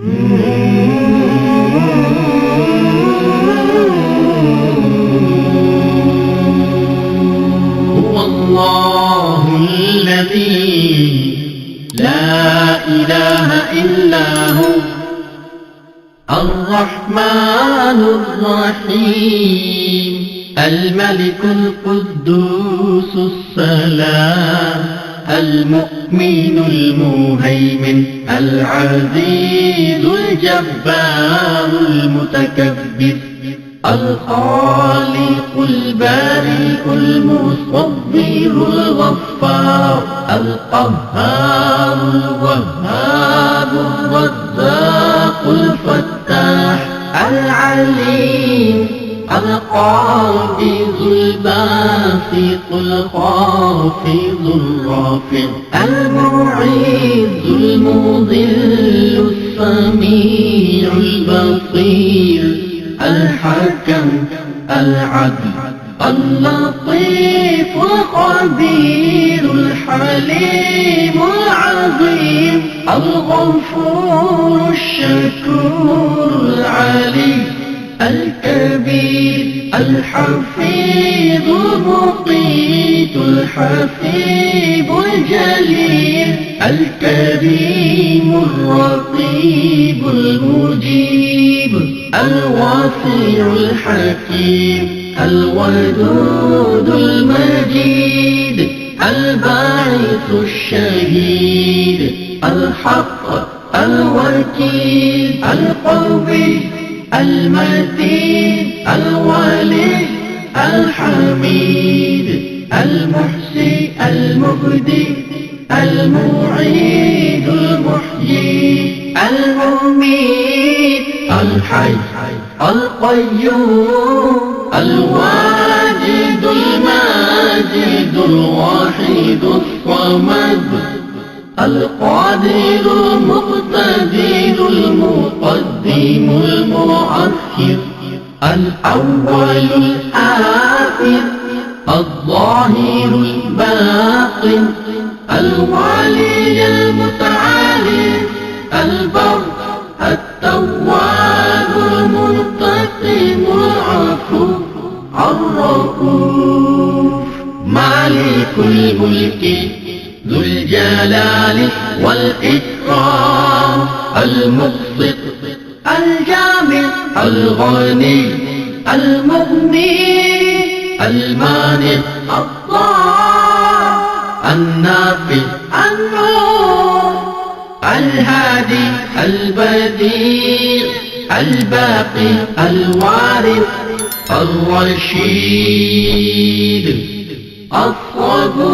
هو الله الذي لا إله إلا هو الرحمن الرحيم الملك القدوس السلام المؤمن المهيمن العزيز الجبار المتكبر الخالق البارئ المصور الغفار القهار الوهاب الرزاق الفتاح العليم القابض الباسط الخافض الرافع المعز المضل السميع البصير الحكم العدل اللطيف الخبير الحليم العظيم الغفور الشكور العلي الكبير الحفيظ المقيت الحسيب الجليل الكريم الرقيب المجيب الواسع الحكيم الودود المجيد الباعث الشهيد الحق الوكيل القوي المتين الولي الحميد المحسي المبدي المعيد المحيي المميت الحي القيوم الواجد الماجد الواحد الصمد القادر المقتدر المقدم المؤخر الأول الآخر الظاهر الباطن الوالي المتعالي البر التواب المنتقم العفو الرؤوف مالك الملك ذو الجلال والإكرام المقسط الجامع الغني المغني المانع الضار النافع النور الهادي البديع الباقي الوارث الرشيد الصبور